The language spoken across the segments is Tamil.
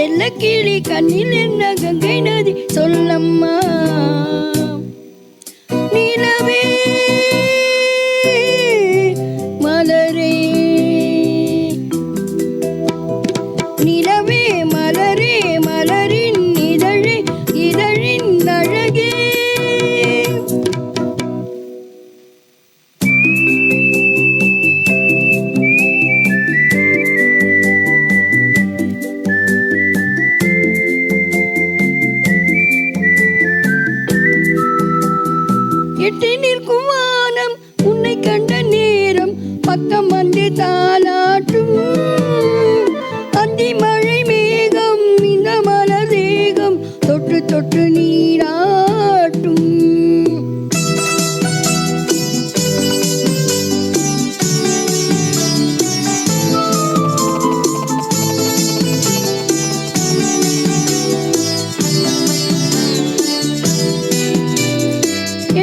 செல்ல கிளி கண்ணில் என்ன கங்கை நதி சொல்லம்மா. நிலவே மலரே நிலவே மலரே மலரின் இதழே இதழின் அழகே. எட்டி நிற்கும் வானம் உன்னை கண்ட நேரம் பக்கம் வந்து தாலாட்டும். அந்தி மழை மேகம் இந்த மலர் தேகம் தொட்டு தொட்டு நீராட்டும்.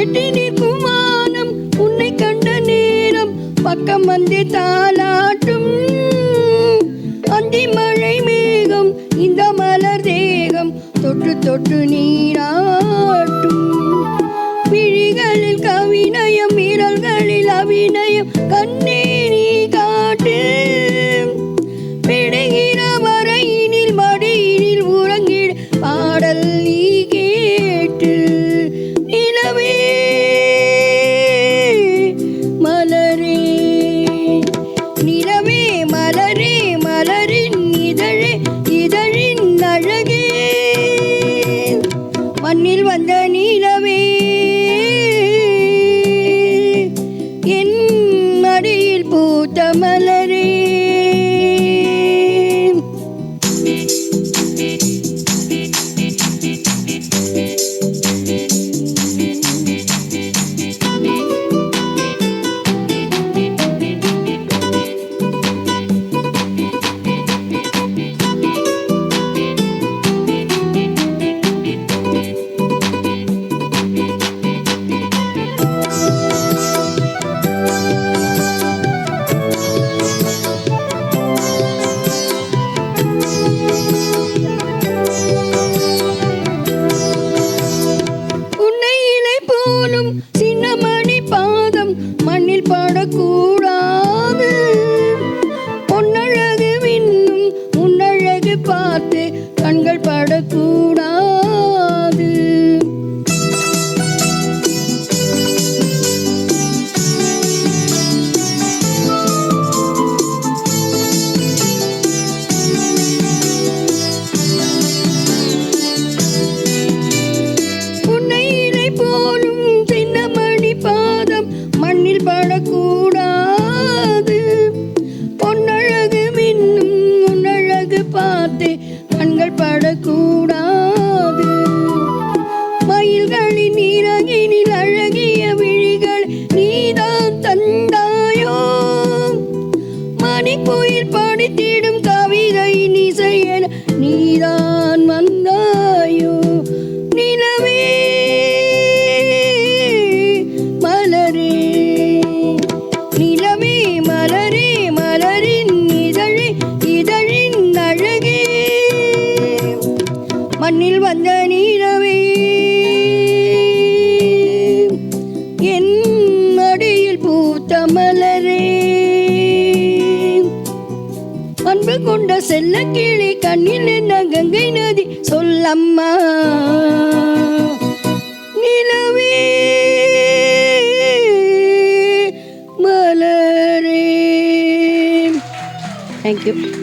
எட்டி நிற்கும் வானம் உன்னை கண்ட நேரம் பக்கம் வந்து தாலாட்டும். அந்தி மழை மேகம் இந்த மலர் தேகம் தொட்டு தொட்டு நீராட்டும். விழிகளில் கவிநயம் விரல்களில் அபிநயம் கண்ணே நீ காட்டு. விடுகிற வரையினில் மடியினில் உறங்கிட பாடல் நீ கேட்டு. நிலவே மலரே நிலவே மலரே மலரின் இதழே இதழின் அழகே. மண்ணில் வந்த நிலவே என் மடியில் பூத்த மலரே. சின்னமணி பாதம் மண்ணில் படக்கூடாது. பொன்னழகு விண்ணும் உன்னழகு பார்த்து கண்கள் படக்கூடாது. பாதம் மண்ணில் படக்கூடாது. பொன்னழகு மின்னும் உன்னழகு பார்த்து கண்கள் படக்கூடாது. மயில்களின் இறகினில் அழகிய விழிகள் நீதான் தந்தாயோ. மணிக்குயில் படித்திடும் கவிதையின் இசையென நீதான் வந்தாயோ. நிலவே நிலவே மலரே மலரின் இதழே இதழின் அழகே. மண்ணில் வந்த நிலவே என் மடியில் பூத்த மலரே. அன்பு கொண்ட செல்ல கிளி கண்ணில் என்ன கங்கை நதி சொல்லம்மா. நிலவே மலரே. Thank you.